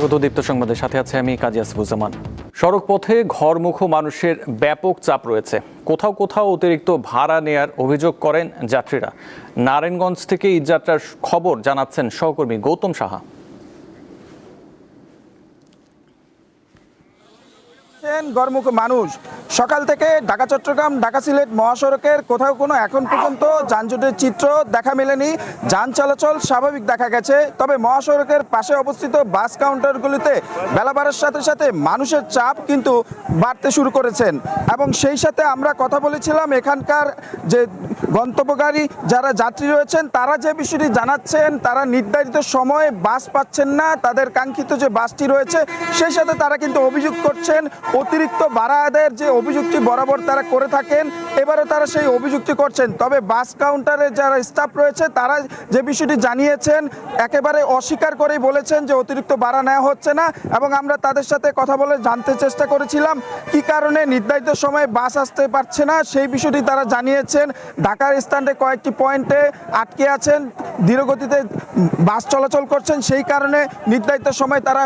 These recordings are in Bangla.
স্বাগত দীপ্ত সংবাদের সাথে আছে আমি কাজী আসফুজ্জামান। সড়ক পথে ঘরমুখো মানুষের ব্যাপক চাপ রয়েছে। কোথাও কোথাও অতিরিক্ত ভাড়া নেয়ার অভিযোগ করেন যাত্রীরা। নারায়ণগঞ্জ থেকে ঈদযাত্রার খবর জানাচ্ছেন সহকর্মী গৌতম সাহা। ঘরমুখো মানুষ সকাল থেকে ঢাকা চট্টগ্রাম ঢাকা সিলেট মহাসড়কের কোথাও কোনো এখন পর্যন্ত যানজটের চিত্র দেখা মেলেনি। যান চলাচল স্বাভাবিক দেখা গেছে, তবে মহাসড়কের পাশে অবস্থিত বাস কাউন্টারগুলিতে বেলা বাড়ার সাথে সাথে মানুষের চাপ কিন্তু বাড়তে শুরু করেছেন। এবং সেই সাথে আমরা কথা বলেছিলাম এখানকার যে গন্তব্যগামী যারা যাত্রী রয়েছেন তারা যে বিষয়টি জানাচ্ছেন, তারা নির্ধারিত সময়ে বাস পাচ্ছেন না। তাদের কাঙ্ক্ষিত যে বাসটি রয়েছে সেই সাথে তারা কিন্তু অভিযোগ করছেন অতিরিক্ত ভাড়া আদায়ের যে অভিযোগটি বরাবর তারা করে থাকেন, এবারও তারা সেই অভিযোগটি করছেন। তবে বাস কাউন্টারের যারা স্টাফ রয়েছে তারা যে বিষয়টি জানিয়েছেন একেবারে অস্বীকার করেই বলেছেন যে অতিরিক্ত ভাড়া নেওয়া হচ্ছে না। এবং আমরা তাদের সাথে কথা বলে জানতে চেষ্টা করেছিলাম কি কারণে নির্ধারিত সময়ে বাস আসতে পারছে না, সেই বিষয়টি তারা জানিয়েছেন। ঢাকার স্ট্যান্ডে কয়েকটি পয়েন্টে আটকে আছেন, ধীরগতিতে বাস চলাচল করছেন, সেই কারণে নির্ধারিত সময় তারা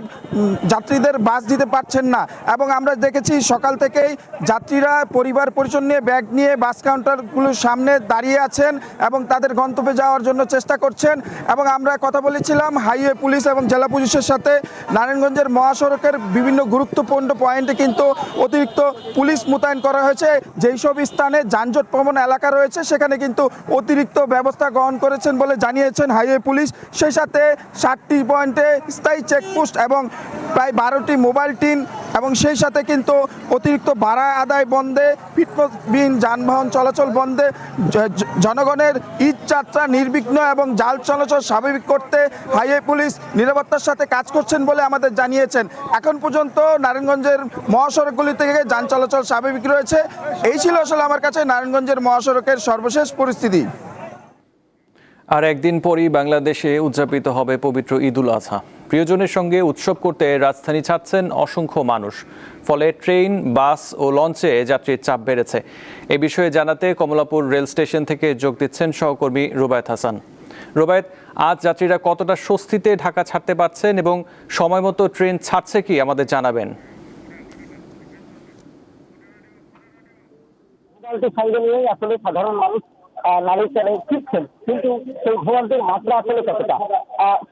যাত্রীদের বাস দিতে পারছেন না। এবং আমরা দেখেছি সকাল থেকেই যাত্রীরা পরিবার পরিজন নিয়ে ব্যাগ নিয়ে বাস কাউন্টারগুলোর সামনে দাঁড়িয়ে আছেন এবং তাদের গন্তব্যে যাওয়ার জন্য চেষ্টা করছেন। এবং আমরা কথা বলেছিলাম হাইওয়ে পুলিশ এবং জেলা পুলিশের সাথে। নারায়ণগঞ্জের মহাসড়কের বিভিন্ন গুরুত্বপূর্ণ পয়েন্টে কিন্তু অতিরিক্ত পুলিশ মোতায়েন করা হয়েছে। যেই সব স্থানে যানজট প্রবণ এলাকা রয়েছে সেখানে কিন্তু অতিরিক্ত ব্যবস্থা গ্রহণ করেছেন বলে জানিয়েছেন হাইওয়ে পুলিশ। সেই সাথে 60টি পয়েন্টে স্থায়ী চেকপোস্ট এবং প্রায় 12টি মোবাইল টিম এবং সেই সাথে কিন্তু অতিরিক্ত ভাড়া আদায় বন্ধে, ফিটনেসবিহীন যানবাহন চলাচল বন্ধে, জনগণের ঈদ যাত্রা নির্বিঘ্ন এবং জাল চলাচল স্বাভাবিক করতে হাইওয়ে পুলিশ নিরাপত্তার সাথে কাজ করছেন বলে আমাদের জানিয়েছেন। এখন পর্যন্ত নারায়ণগঞ্জের মহাসড়কগুলি থেকে যান চলাচল স্বাভাবিক রয়েছে। এই ছিল আসলে আমার কাছে নারায়ণগঞ্জের মহাসড়কের সর্বশেষ পরিস্থিতি। আর একদিন পরই বাংলাদেশে উদযাপিত হবে পবিত্র ঈদুল আজহা। প্রিয়জনের সঙ্গে উৎসব করতে রাজধানী ছাড়ছেন অসংখ্য মানুষ। ফলে ট্রেন, বাস ও লঞ্চে যাত্রীর চাপ বেড়েছে। এ বিষয়ে জানাতে কমলাপুর রেল স্টেশন থেকে যোগ দিচ্ছেন সহকর্মী রুবায়েত হাসান। রুবায়েত, আজ যাত্রীরা কতটা স্বস্তিতে ঢাকা ছাড়তে পারছেন এবং সময় মতো ট্রেন ছাড়ছে কি আমাদের জানাবেন। সঙ্গে নিয়ে আসলে সাধারণ মানুষ নারী চ্যানে ফিরছেন, কিন্তু সেই ভোগান্তির মাত্রা আসলে কতটা?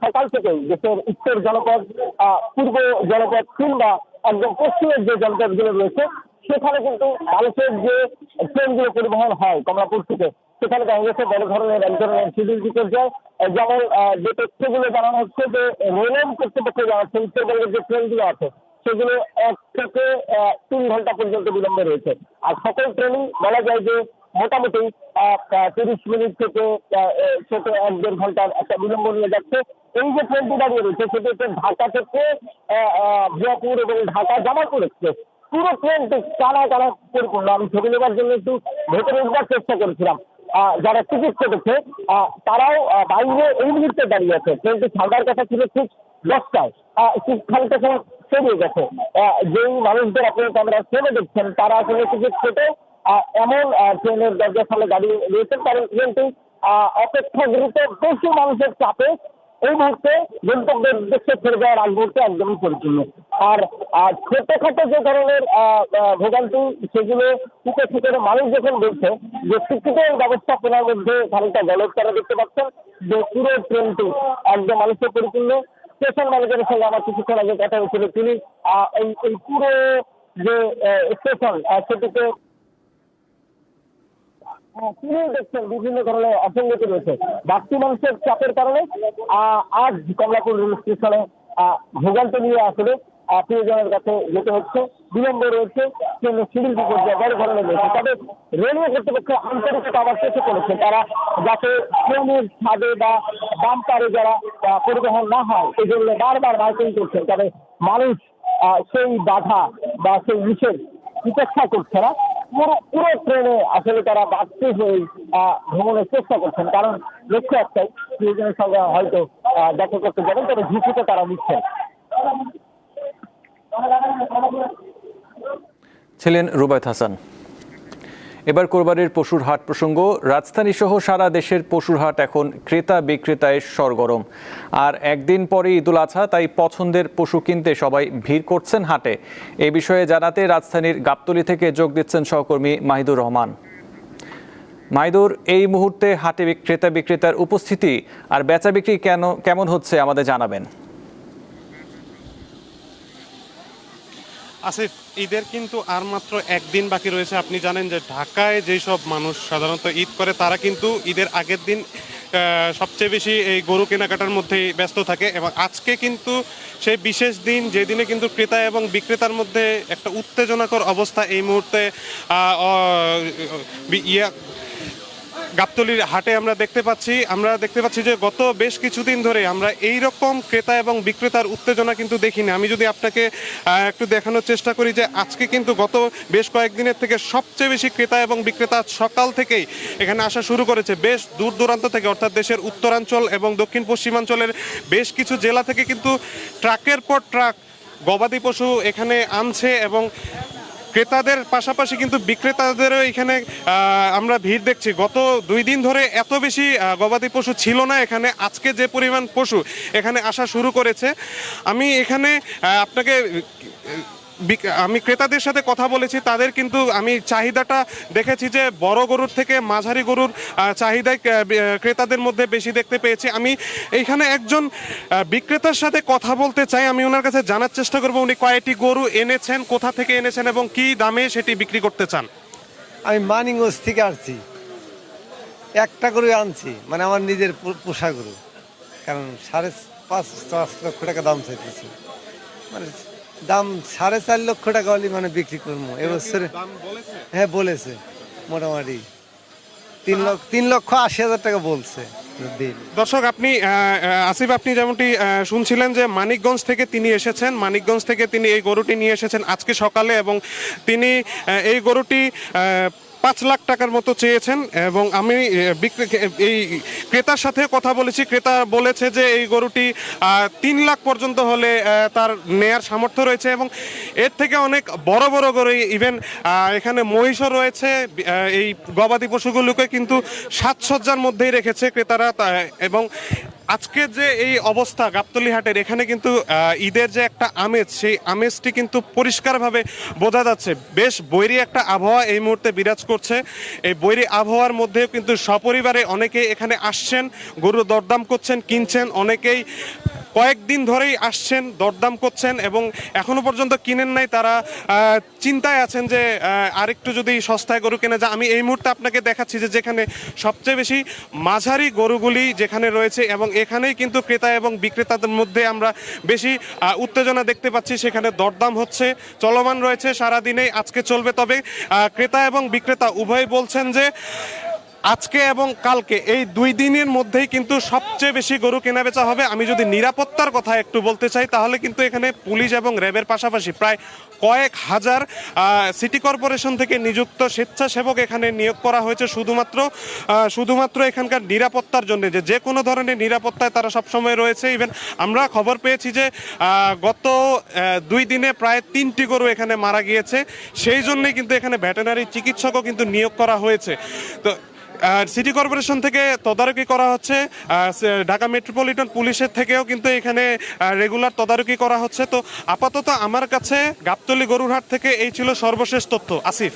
সকাল থেকেই দেশের উত্তর জনপদ, পূর্ব জনপদ কিংবা একদম পশ্চিমের যে জনপদগুলো রয়েছে সেখানে কিন্তু মানুষের যে ট্রেনগুলো পরিবহন হয় কমলাপুর থেকে, সেখানে দেখা গেছে বড় ধরনের এক ধরনের শিডিউল বিপর্যয়। যেমন যে তথ্যগুলো জানানো হচ্ছে যে রেল কর্তৃপক্ষ জানাচ্ছে উত্তরবঙ্গের যে ট্রেনগুলো আছে সেগুলো 1 থেকে 3 ঘন্টা পর্যন্ত বিলম্বে রয়েছে। আর সকল ট্রেনই বলা যায় যে মোটামুটি 30 মিনিট থেকে 1-1.5 ঘন্টার একটা বিলম্ব নিয়ে যাচ্ছে। এই যে ট্রেনটি দাঁড়িয়ে রয়েছে সেটি হচ্ছে ঢাকা থেকে জিয়াপুর এবং ঢাকা জামালপুর এক্সপ্রেস। পুরো ট্রেনটি টানা পরিপূর্ণ। আমি ছবি নেবার জন্য একটু ভেতরে উঠবার চেষ্টা করেছিলাম। যারা টিকিট কেটেছে তারাও বাইরে এই মুহূর্তে দাঁড়িয়ে আছে। ট্রেনটি ছাড়ার কথা ছিল ঠিক 10টায়, খানিকটা সময় পেরিয়ে গেছে। যেই মানুষদের আপনি ক্যামেরা ট্রেনে দেখছেন তারা আসলে টিকিট কেটে এমন ট্রেনের দরজার সামনে দাঁড়িয়ে রয়েছেন, কারণ ট্রেনটি অপেক্ষাকৃত বেশি মানুষের চাপে এই মুহূর্তে গন্তব্যের উদ্দেশ্যে ছেড়ে যাওয়ার আগ মুহূর্তে একদমই পরিপূর্ণ। আর ছোটখাটো যে ধরনের ভোগান্তি সেগুলো থেকে মানুষ যখন বলছে যে টিকিটের ব্যবস্থাপনার মধ্যে খানিকটা গলদ, তারা দেখতে পাচ্ছেন যে পুরো ট্রেনটি একদম মানুষের পরিপূর্ণ। স্টেশন ম্যানেজারের সঙ্গে আমার কিছুক্ষণ আগে কথা হয়েছিল, তিনি এই পুরো যে স্টেশন সেটিতে তিনি দেখছেন বিভিন্ন ধরনের অসঙ্গতি রয়েছে। বাড়তি মানুষের চাপের কারণে আজ কমলাপুর রেল স্টেশনে ভোগান্তি নিয়ে আসলে প্রিয়জনের কাছে যেতে হচ্ছে। বিলম্ব রয়েছে, ট্রেনের শিডিউল বিপর্যয় বড় ধরনের রয়েছে। তবে রেলওয়ে কর্তৃপক্ষ আন্তরিকতা আবার চেষ্টা করেছে তারা যাতে ট্রেনের ছাদে বা বাম্পারে যারা পরিবহন না হয় এই জন্য বারবার মাইকিং করছেন। তবে মানুষ সেই বাধা বা সেই নিষেধ উপেক্ষা করছে না। পুরো ট্রেনে আসলে তারা বাড়তি হয়ে ভ্রমণের চেষ্টা করছেন, কারণ লক্ষ্য একটাই, প্রিয়জনের সঙ্গে হয়তো দেখা করতে যাবেন, তবে ঝুঁকিতে তারা নিচ্ছেন। ছিলেন রুবায়েত হাসান। এবার কোরবানির পশুর হাট প্রসঙ্গ, রাজধানী সহ সারা দেশের পশুর হাট এখন ক্রেতা বিক্রেতায় সরগরম। আর একদিন পরে ঈদুল আজহা, তাই পছন্দের পশু কিনতে সবাই ভিড় করছেন হাটে। এ বিষয়ে জানাতে রাজধানীর গাবতলী থেকে যোগ দিচ্ছেন সহকর্মী মাহিদুর রহমান। মাহিদুর, এই মুহূর্তে হাটে ক্রেতা বিক্রেতার উপস্থিতি আর বেচা বিক্রি কেমন হচ্ছে আমাদের জানাবেন। আসিফ, ঈদের কিন্তু আর মাত্র একদিন বাকি রয়েছে। আপনি জানেন যে ঢাকায় যেসব মানুষ সাধারণত ঈদ করে তারা কিন্তু ঈদের আগের দিন সবচেয়ে বেশি এই গরু কেনাকাটার মধ্যেই ব্যস্ত থাকে, এবং আজকে কিন্তু সেই বিশেষ দিন যেদিনে কিন্তু ক্রেতা এবং বিক্রেতার মধ্যে একটা উত্তেজনাকর অবস্থা এই মুহূর্তে গাবতলীর হাটে আমরা দেখতে পাচ্ছি যে গত বেশ কিছুদিন ধরে আমরা এই রকম ক্রেতা এবং বিক্রেতার উত্তেজনা কিন্তু দেখিনি। আমি যদি আপনাকে একটু দেখানোর চেষ্টা করি যে আজকে কিন্তু গত বেশ কয়েকদিনের থেকে সবচেয়ে বেশি ক্রেতা এবং বিক্রেতা সকাল থেকেই এখানে আসা শুরু করেছে। বেশ দূর দূরান্ত থেকে, অর্থাৎ দেশের উত্তরাঞ্চল এবং দক্ষিণ পশ্চিমাঞ্চলের বেশ কিছু জেলা থেকে কিন্তু ট্রাকের পর ট্রাক গবাদি পশু এখানে আনছে, এবং ক্রেতাদের পাশাপাশি কিন্তু বিক্রেতাদেরও এখানে আমরা ভিড় দেখছি। গত 2 দিন ধরে এত বেশি গবাদি পশু ছিল না এখানে, আজকে যে পরিমাণ পশু এখানে আসা শুরু করেছে। আমি এখানে আমি ক্রেতাদের সাথে কথা বলেছি, তাদের কিন্তু আমি চাহিদাটা দেখেছি যে বড় গরুর থেকে মাঝারি গরুর চাহিদায় ক্রেতাদের মধ্যে বেশি দেখতে পেয়েছি। আমি এইখানে একজন বিক্রেতার সাথে কথা বলতে চাই, আমি ওনার কাছে জানার চেষ্টা করবো উনি কয়টি গরু এনেছেন, কোথা থেকে এনেছেন এবং কি দামে সেটি বিক্রি করতে চান। আমি মানিকগঞ্জ থেকে আসছি, একটা গরু আনছি, মানে আমার নিজের পোষা গরু, কারণ 5.5 লক্ষ টাকা দাম চাইতেছি, মানে দাম 4.5 লক্ষ টাকা হলে মানে বিক্রি করবো এবছরে। হ্যাঁ বলেছে, মোটামুটি 3,80,000 টাকা বলছে। দর্শক, আসিফ, আপনি যেমনটি শুনছিলেন যে মানিকগঞ্জ থেকে তিনি এসেছেন, মানিকগঞ্জ থেকে তিনি এই গরুটি নিয়ে এসেছেন আজকে সকালে, এবং তিনি এই গরুটি 5 লাখ টাকার মতো চেয়েছেন। এবং আমি এই ক্রেতার সাথে কথা বলেছি, ক্রেতা বলেছে যে এই গরুটি 3 লাখ পর্যন্ত হলে তার নেয়ার সামর্থ্য রয়েছে, এবং এর থেকে অনেক বড় বড় গরু, ইভেন এখানে মহিষও রয়েছে। এই গবাদি পশুগুলোকে কিন্তু সাজসজ্জার মধ্যেই রেখেছে ক্রেতারা। এবং আজকে যে এই অবস্থা গাবতলী হাটের, এখানে কিন্তু ঈদের যে একটা আমেজ, সেই আমেজটি কিন্তু পরিষ্কারভাবে বোঝা যাচ্ছে। বেশ বৈরী একটা আবহাওয়া এই মুহূর্তে বিরাজ করছে। এই বৈরী আবহাওয়ার মধ্যেও কিন্তু সপরিবারে অনেকেই এখানে আসছেন, গরু দরদাম করছেন, কিনছেন। অনেকেই কয়েকদিন ধরেই আসছেন, দরদাম করছেন, এবং এখনো পর্যন্ত কিনেন নাই। তারা চিন্তায় আছেন যে আরেকটু যদি সস্তায় গরু কেনা যায়। আমি এই মুহূর্তে আপনাকে দেখাচ্ছি যে যেখানে সবচেয়ে বেশি মাঝারি গরুগুলি যেখানে রয়েছে, এবং এখানেই কিন্তু ক্রেতা এবং বিক্রেতাদের মধ্যে আমরা বেশি উত্তেজনা দেখতে পাচ্ছি। সেখানে দরদাম হচ্ছে, চলমান রয়েছে সারাদিনেই, আজকে চলবে। তবে ক্রেতা এবং বিক্রেতা উভয় বলছেন যে আজকে এবং কালকে এই 2 দিনের মধ্যেই কিন্তু সবচেয়ে বেশি গরু কেনাবেচা হবে। আমি যদি নিরাপত্তার কথা একটু বলতে চাই, তাহলে কিন্তু এখানে পুলিশ এবং র্যাবের পাশাপাশি প্রায় কয়েক হাজার সিটি কর্পোরেশন থেকে নিযুক্ত স্বেচ্ছাসেবক এখানে নিয়োগ করা হয়েছে শুধুমাত্র এখানকার নিরাপত্তার জন্য। যে কোনো ধরনের নিরাপত্তায় তারা সবসময় রয়েছে। ইভেন আমরা খবর পেয়েছি যে গত 2 দিনে প্রায় 3টি গরু এখানে মারা গিয়েছে, সেই জন্যই কিন্তু এখানে ভেটেরিনারি চিকিৎসকও কিন্তু নিয়োগ করা হয়েছে। তো সিটি কর্পোরেশন থেকে তদারকি করা হচ্ছে, ঢাকা মেট্রোপলিটন পুলিশের থেকেও কিন্তু এখানে রেগুলার তদারকি করা হচ্ছে। তো আপাতত আমার কাছে গাবতলী গরুরহাট থেকে এই ছিল সর্বশেষ তথ্য। আসিফ।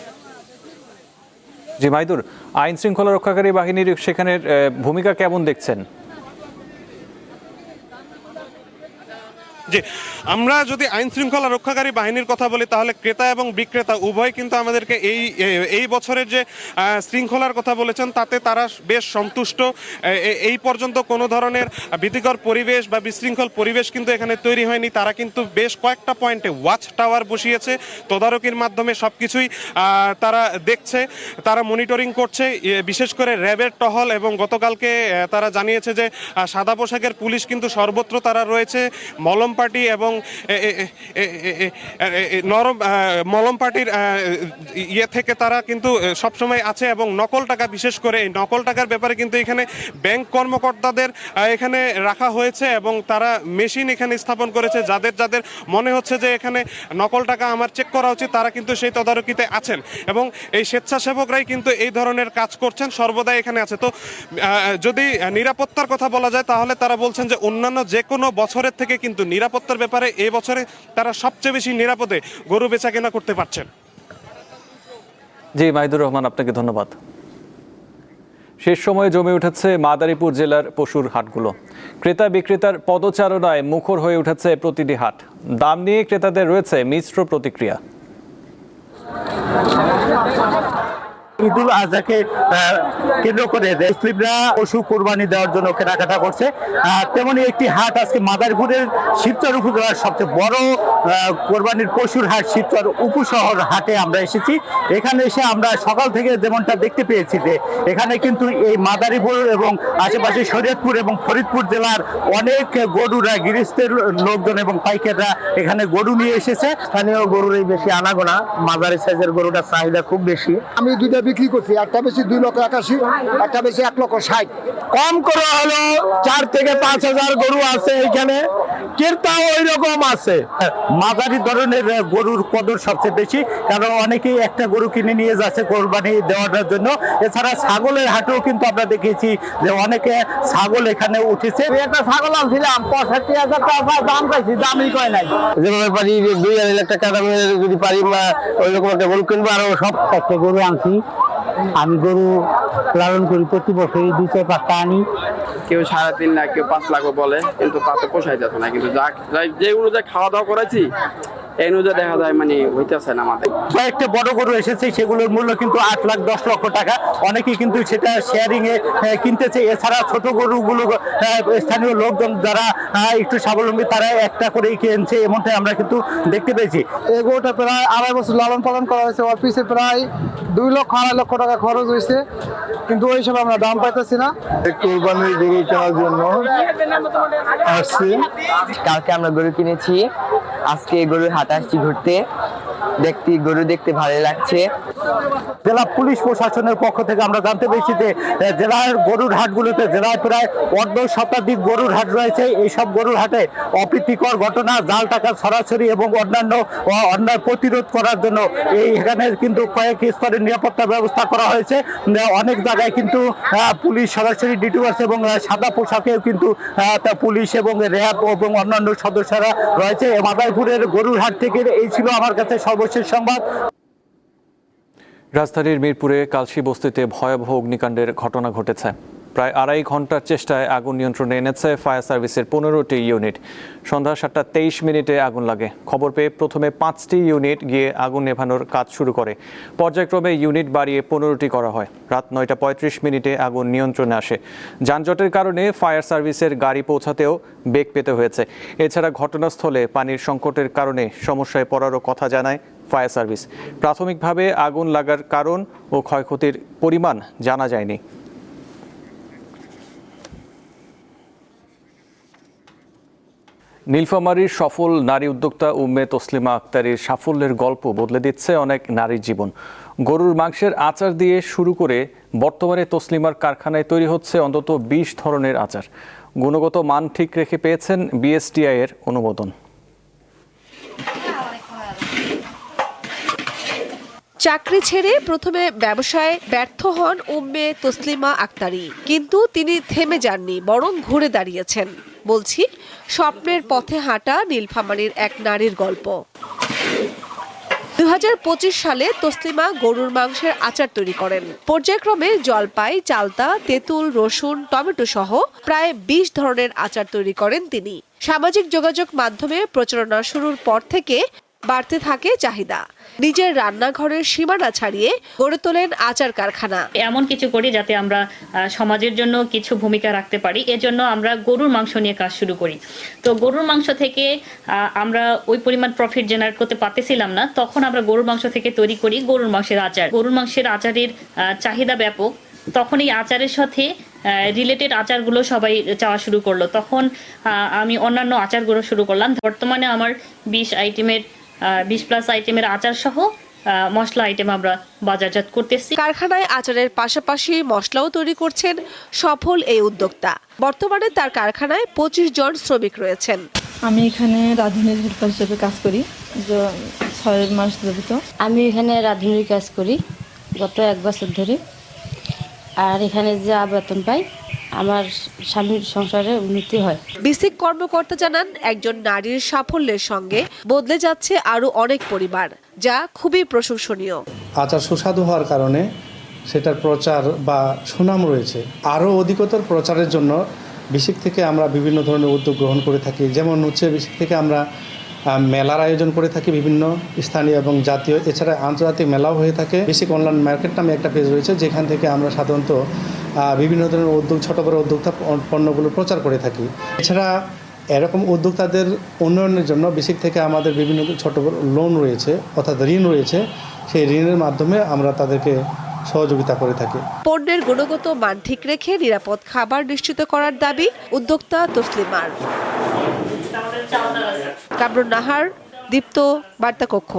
জি মাহিদুর, আইন শৃঙ্খলা রক্ষাকারী বাহিনীর সেখানের ভূমিকা কেমন দেখছেন? জি, আমরা যদি আইন শৃঙ্খলা রক্ষাকারী বাহিনীর কথা বলি, তাহলে ক্রেতা এবং বিক্রেতা উভয় কিন্তু আমাদেরকে এই বছরের যে শৃঙ্খলার কথা বলেছেন তাতে তারা বেশ সন্তুষ্ট। এই পর্যন্ত কোনো ধরনের ভীতিকর পরিবেশ বা বিশৃঙ্খল পরিবেশ কিন্তু এখানে তৈরি হয়নি। তারা কিন্তু বেশ কয়েকটা পয়েন্টে ওয়াচ টাওয়ার বসিয়েছে, তদারকির মাধ্যমে সব কিছুই তারা দেখছে, তারা মনিটরিং করছে, বিশেষ করে র্যাবের টহল। এবং গতকালকে তারা জানিয়েছে যে সাদা পোশাকের পুলিশ কিন্তু সর্বত্র তারা রয়েছে, মলম পার্টি এবং নরম মলম পার্টির ইয়ে থেকে তারা কিন্তু সবসময় আছে, এবং নকল টাকা, বিশেষ করে এই নকল টাকার ব্যাপারে কিন্তু এখানে ব্যাংক কর্মকর্তাদের এখানে রাখা হয়েছে এবং তারা মেশিন এখানে স্থাপন করেছে। যাদের যাদের মনে হচ্ছে যে এখানে নকল টাকা আমার চেক করা উচিত, তারা কিন্তু সেই তদারকিতে আছেন এবং এই স্বেচ্ছাসেবকরাই কিন্তু এই ধরনের কাজ করছেন, সর্বদাই এখানে আছে। তো যদি নিরাপত্তার কথা বলা যায় তাহলে তারা বলছেন যে অন্যান্য যে কোনো বছরের থেকে কিন্তু নিরাপত্তার ব্যাপারে এই বছরে তারা সবচেয়ে বেশি নিরাপদে গরু বেচা কেনা করতে পারছেন। জি মাহিদুর রহমান, আপনাকে ধন্যবাদ। শেষ সময়ে জমে উঠেছে মাদারীপুর জেলার পশুর হাটগুলো। ক্রেতা বিক্রেতার পদচারণায় মুখর হয়ে উঠেছে প্রতিটি হাট। দাম নিয়ে ক্রেতাদের রয়েছে মিশ্র প্রতিক্রিয়া। ঈদুল আজহাকে কেন্দ্র করে মুসলিমরা পশু কোরবানি দেওয়ার জন্য কেনাকাটা করছে। তেমনি একটি হাট আজকে মাদারীপুরের শিবচর উপজেলার সবচেয়ে বড় কোরবানির পশুর হাট শিবচর উপশহর হাটে আমরা এসেছি। এখানে এসে আমরা সকাল থেকে যেমনটা দেখতে পেয়েছি যে এখানে কিন্তু এই মাদারীপুর এবং আশেপাশে শরীয়তপুর এবং ফরিদপুর জেলার অনেক গরুরা, গৃহস্থের লোকজন এবং পাইকাররা এখানে গরু নিয়ে এসেছে। স্থানীয় গরুরই বেশি আনাগোনা, মাঝারি সাইজের গরুটার চাহিদা খুব বেশি। আমি দুইটা বিক্রি করছি, একটা বেশি 2,81,000, একটা বেশি 1,60,000। কম করে হলো 4 থেকে 5,000 গরু আছে এখানে, ক্রেতাও ওই রকম আছে। মাঝারি ধরনের গরুর কদর সবচেয়ে বেশি, কারণ অনেকেই একটা গরু কিনে নিয়ে যাচ্ছে কোরবানি দেওয়ার জন্য। এছাড়া ছাগলের হাটেও কিন্তু আমরা দেখেছি যে অনেকে ছাগল এখানে উঠেছে। একটা ছাগল আনছিলাম 65,000 টাকা দাম পাইছি, দামই কয় নাই। যেভাবে পারি 2-2.5 লাখ টাকা দামের যদি পারি ওই রকম একটা গরু কিনবো। আরো সব একটা গরু আনছি, আমি গরু লালন করি, প্রতি বছরই 2-4-5টা আনি। কেউ 3.5 লাখ, কেউ 5 লাখও বলে, কিন্তু তাতে পোষাই যাচ্ছে না। কিন্তু যে অনুযায়ী খাওয়া দাওয়া করেছি এই অনুযায়ী দেখা যায় মানে হইতেছে না আমাদের। কয়েকটা বড় গরু এসেছে, সেগুলোর মূল্য কিন্তু 8 লাখ 10 লক্ষ টাকা। অনেকেই কিন্তু সেটা শেয়ারিং এ কিনতেছে। এছাড়া ছোট গরুগুলো স্থানীয় লোকজন যারা একটু স্বাবলম্বী, তারা একটা করেই কিনছে, এমনটাই আমরা কিন্তু দেখতে পেয়েছি। এই গরুটা প্রায় 2.5 বছর লালন পালন করা হয়েছে, ওর পিছে প্রায় 2-2.5 লক্ষ টাকা খরচ হয়েছে, কিন্তু ওই সব আমরা দাম পাইতেছি না। কোরবানির গরু কেনার জন্য আসছি। কালকে আমরা গরু কিনেছি, আজকে গরুর হাট আসছি ঘুরতে, গরু দেখতে ভালো লাগছে। জেলা পুলিশ প্রশাসনের পক্ষ থেকে আমরা জানতে পেরেছি যে জেলার গরুর হাটগুলোতে জেলায় প্রায় 1/2 শতাধিক গরুর হাট রয়েছে। এইসব গরুর হাটে অপ্রীতিকর ঘটনা, জাল টাকা ছড়াছড়ি এবং অন্যান্য অন্যায় প্রতিরোধ করার জন্য এখানে কিন্তু কয়েক স্তরের নিরাপত্তা ব্যবস্থা করা হয়েছে। অনেক জায়গায় কিন্তু পুলিশ সরাসরি ডিউটি আছে এবং সাদা পোশাকেও কিন্তু পুলিশ এবং র্যাব এবং অন্যান্য সদস্যরা রয়েছে। মাদারীপুরের গরুর হাট থেকে এই ছিল আমার কাছে সর্বশেষ সংবাদ। রাজধানীর মিরপুরে কালশী বস্তিতে ভয়াবহ অগ্নিকাণ্ডের ঘটনা ঘটেছে। প্রায় 2.5 ঘন্টার চেষ্টায় আগুন নিয়ন্ত্রণে এনেছে ফায়ার সার্ভিসের 15টি ইউনিট। সন্ধ্যা 7:23 আগুন লাগে। খবর পেয়ে প্রথমে 5টি ইউনিট গিয়ে আগুন নেভানোর কাজ শুরু করে। পর্যায়ক্রমে ইউনিট বাড়িয়ে 15টি করা হয়। রাত 9:35 আগুন নিয়ন্ত্রণে আসে। যানজটের কারণে ফায়ার সার্ভিসের গাড়ি পৌঁছাতেও বেগ পেতে হয়েছে। এছাড়া ঘটনাস্থলে পানির সংকটের কারণে সমস্যায় পড়ারও কথা জানায় ফায়ার সার্ভিস। প্রাথমিকভাবে আগুন লাগার কারণ ও ক্ষয়ক্ষতির পরিমাণ জানা যায়নি। নীলফামারীর সফল নারী উদ্যোক্তা উম্মে তসলিমা আক্তারীর সাফল্যের গল্প বদলে দিচ্ছে অনেক নারীর জীবন। গরুর মাংসের আচার দিয়ে শুরু করে বর্তমানে তসলিমার কারখানায় তৈরি হচ্ছে অন্তত 20 ধরনের আচার। গুণগত মান ঠিক রেখে পেয়েছেন বিএসটিআই এর অনুমোদন। চাকরি ছেড়ে প্রথমে ব্যবসায় ব্যর্থ হন উম্মে তসলিমা আক্তারী, কিন্তু তিনি থেমে যাননি, বরং ঘুরে দাঁড়িয়েছেন। বলছি স্বপ্নের পথে হাঁটা নীলফামারীর এক নারীর গল্প। 2025 সালে তসলিমা গরুর মাংসের আচার তৈরি করেন। পর্যায়ক্রমে জলপাই, চালতা, তেঁতুল, রসুন, টমেটো সহ প্রায় 20 ধরনের আচার তৈরি করেন তিনি। সামাজিক যোগাযোগ মাধ্যমে প্রচারণা শুরুর পর থেকে বাড়তে থাকে চাহিদা। নিজের রান্নাঘরের সীমানা ছাড়িয়ে গড়ে তোলেন আচার কারখানা। এমন কিছু করি যাতে আমরা সমাজের জন্য কিছু ভূমিকা রাখতে পারি, এজন্য আমরা গরুর মাংস নিয়ে কাজ শুরু করি। তো গরুর মাংস থেকে আমরা ওই পরিমাণ প্রফিট জেনারেট করতে পারতেছিলাম না, তখন আমরা গরুর মাংস থেকে তৈরি করি গরুর মাংসের আচার। গরুর মাংসের আচারের চাহিদা ব্যাপক, তখন এই আচারের সাথে রিলেটেড আচারগুলো সবাই চাওয়া শুরু করলো। তখন আমি অন্যান্য আচারগুলো শুরু করলাম। বর্তমানে আমার 20+ আইটেমের আচার সহ মশলা আইটেম আমরা বাজারজাত করতেছি। কারখানায় আচারের পাশাপাশি মশলাও তৈরি করছেন সফল এই উদ্যোক্তা। বর্তমানে তার কারখানায় 25 জন শ্রমিক রয়েছেন। আমি এখানে রাঁধুনির হেল্পার হিসেবে কাজ করি 6 মাস যাবত। আমি এখানে রাঁধুনির কাজ করি গত 1 বছর ধরে। আর এখানে যা বেতন পাই আমার স্বামীর সংসারে উন্নতি হয়। বিসিক কর্মকর্তা জানান, একজন নারীর সাফল্যের সঙ্গে বদলে যাচ্ছে আরো অনেক পরিবার, যা খুবই প্রশংসনীয়। আচার সুস্বাদু হওয়ার কারণে সেটার প্রচার বা সুনাম রয়েছে। আরও অধিকতর প্রচারের জন্য বিসিক থেকে আমরা বিভিন্ন ধরনের উদ্যোগ গ্রহণ করে থাকি। যেমন হচ্ছে বিসিক থেকে আমরা মেলার আয়োজন করে থাকি বিভিন্ন স্থানীয় এবং জাতীয়, এছাড়া আন্তর্জাতিক মেলাও হয়ে থাকে। বিসিক অনলাইন মার্কেট নামে একটা পেজ রয়েছে, যেখান থেকে আমরা সাধারণত বিভিন্ন ধরনের উদ্যোগ, ছোটো বড়ো উদ্যোক্তা পণ্যগুলো প্রচার করে থাকি। এছাড়া এরকম উদ্যোক্তাদের উন্নয়নের জন্য বিসিক থেকে আমাদের বিভিন্ন ছোটো বড়ো লোন রয়েছে, অর্থাৎ ঋণ রয়েছে। সেই ঋণের মাধ্যমে আমরা তাদেরকে সহযোগিতা করে থাকি। পণ্যের গুণগত মান ঠিক রেখে নিরাপদ খাবার নিশ্চিত করার দাবি উদ্যোক্তা তসলিমার। কামরুন নাহার, দীপ্ত, বার্তা কক্ষ।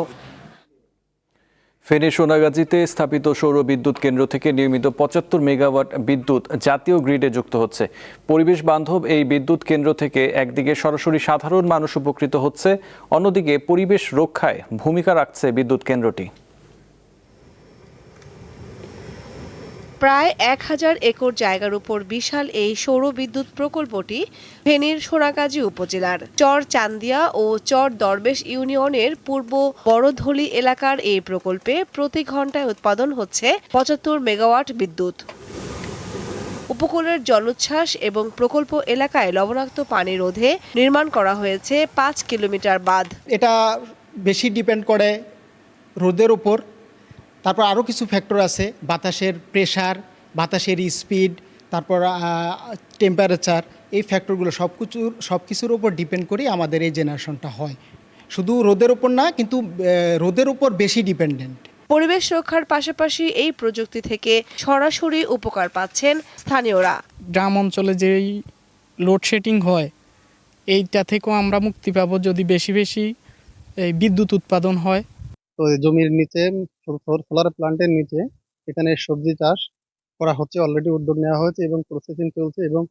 ফেনী সোনাগাজীতে স্থাপিত সৌর বিদ্যুৎ কেন্দ্র থেকে নিয়মিত 75 মেগাওয়াট বিদ্যুৎ জাতীয় গ্রিডে যুক্ত হচ্ছে। পরিবেশ বান্ধব এই বিদ্যুৎ কেন্দ্র থেকে একদিকে সরাসরি সাধারণ মানুষ উপকৃত হচ্ছে, অন্যদিকে পরিবেশ রক্ষায় ভূমিকা রাখছে বিদ্যুৎ কেন্দ্রটি। প্রায় 1000 একর জায়গার উপর বিশাল এই সৌর বিদ্যুৎ প্রকল্পটি ফেনীর সোনাগাজী উপজেলার চর চান্দিয়া ও চর দরবেশ ইউনিয়নের পূর্ব বড়ধলি এলাকার এই প্রকল্পে প্রতি ঘন্টায় উৎপাদন হচ্ছে 75 মেগাওয়াট বিদ্যুৎ। উপকূলের জলোচ্ছ্বাস এবং প্রকল্প এলাকায় লবণাক্ত পানি রোধে নির্মাণ করা হয়েছে 5 কিলোমিটার বাঁধ। এটা বেশি ডিপেন্ড করে রোদের উপর। তারপর আরও কিছু ফ্যাক্টর আছে, বাতাসের প্রেশার, বাতাসের স্পিড, তারপর টেম্পারেচার। এই ফ্যাক্টরগুলো সব কিছুর উপর ডিপেন্ড করে আমাদের এই জেনারেশনটা হয়। শুধু রোদের উপর না, কিন্তু রোদের উপর বেশি ডিপেন্ডেন্ট। পরিবেশ রক্ষার পাশাপাশি এই প্রযুক্তি থেকে সরাসরি উপকার পাচ্ছেন স্থানীয়রা। গ্রাম অঞ্চলে যেই লোডশেডিং হয়, এইটা থেকেও আমরা মুক্তি পাবো যদি বেশি বেশি এই বিদ্যুৎ উৎপাদন হয়। তো জমির নিচে, সোলার প্ল্যান্টের নিচে এখানে সবজি চাষ করা হচ্ছে, অলরেডি উদ্যোগ নেওয়া হয়েছে এবং প্রসেসিং চলছে, এবং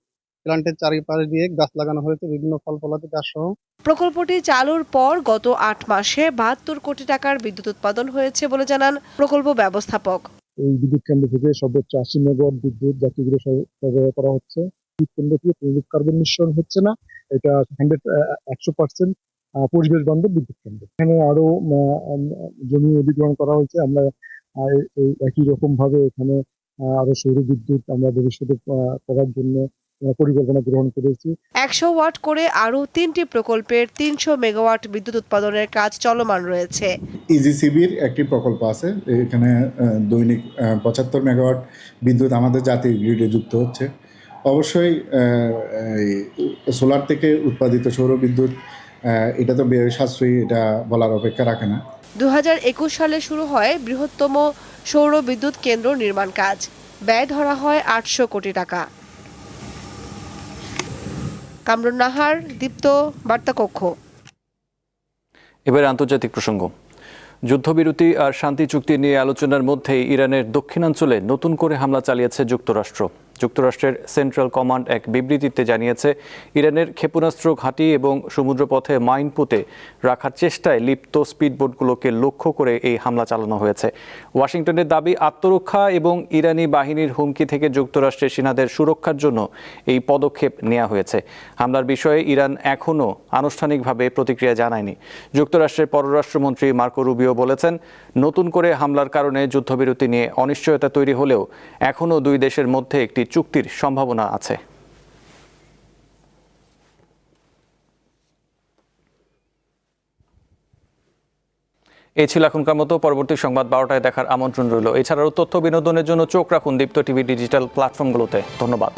প্ল্যান্টের চারিপাশ দিয়ে গাছ লাগানো হয়েছে বিভিন্ন ফল ফলাদি গাছ সহ। প্রকল্পটি চালুর পর গত 8 মাসে 72 কোটি টাকার বিদ্যুৎ উৎপাদন হয়েছে বলে জানান প্রকল্প ব্যবস্থাপক। এই বিদ্যুৎ কেন্দ্র থেকে সর্বোচ্চ 80 মেগাওয়াট বিদ্যুৎ জাতীয় সরবরাহ করা হচ্ছে। বিদ্যুৎ কেন্দ্র থেকে কার্বন নিঃসরণ হচ্ছে না, এটা 100% পরিবেশ বান্ধব বিদ্যুৎ কেন্দ্র। এখানে আরো জমি অধিগ্রহণ করা হয়েছে। আমরা একই রকম ভাবে এখানে আরো সৌর বিদ্যুৎ আমরা ভবিষ্যতে করার জন্য পরিকল্পনা গ্রহণ করেছি। 100 ওয়াট করে আরো 3টি প্রকল্পের 300 মেগাওয়াট বিদ্যুৎ উৎপাদনের কাজ চলমান রয়েছে। ইজিসিবির একটি প্রকল্প আছে, এখানে দৈনিক 75 মেগাওয়াট বিদ্যুৎ আমাদের জাতীয় গ্রিডে যুক্ত হচ্ছে। অবশ্যই সোলার থেকে উৎপাদিত সৌর বিদ্যুৎ এটা তো ব্যয় সাশ্রয়ী, এটা বলার অপেক্ষা রাখে না। 2021 সালে শুরু হয় বৃহত্তম সৌর বিদ্যুৎ কেন্দ্র নির্মাণ কাজ। ব্যয় ধরা হয় 800 কোটি টাকা। কামরুন নাহার, দীপ্ত, বার্তা কক্ষ। এবার আন্তর্জাতিক প্রসঙ্গ। যুদ্ধবিরতি আর শান্তি চুক্তি নিয়ে আলোচনার মধ্যেই ইরানের দক্ষিণাঞ্চলে নতুন করে হামলা চালিয়েছে যুক্তরাষ্ট্র। যুক্তরাষ্ট্রের সেন্ট্রাল কমান্ড এক বিবৃতিতে জানিয়েছে, ইরানের ক্ষেপণাস্ত্র ঘাঁটি এবং সমুদ্রপথে মাইন পুঁতে রাখার চেষ্টায় লিপ্ত স্পিডবোটগুলোকে লক্ষ্য করে এই হামলা চালানো হয়েছে। ওয়াশিংটনের দাবি, আত্মরক্ষা এবং ইরানি বাহিনীর হুমকি থেকে যুক্তরাষ্ট্রের সেনাদের সুরক্ষার জন্য এই পদক্ষেপ নেওয়া হয়েছে। হামলার বিষয়ে ইরান এখনও আনুষ্ঠানিকভাবে প্রতিক্রিয়া জানায়নি। যুক্তরাষ্ট্রের পররাষ্ট্রমন্ত্রী মার্কো রুবিও বলেছেন, নতুন করে হামলার কারণে যুদ্ধবিরতি নিয়ে অনিশ্চয়তা তৈরি হলেও এখনও দুই দেশের মধ্যে একটি চুক্তির সম্ভাবনা আছে। এই ছিল এখনকার মতো। পরবর্তী সংবাদ 12টায় দেখার আমন্ত্রণ রইল। এছাড়াও তথ্য বিনোদনের জন্য চোখ রাখুন দীপ্ত টিভি ডিজিটাল প্ল্যাটফর্মগুলোতে। ধন্যবাদ।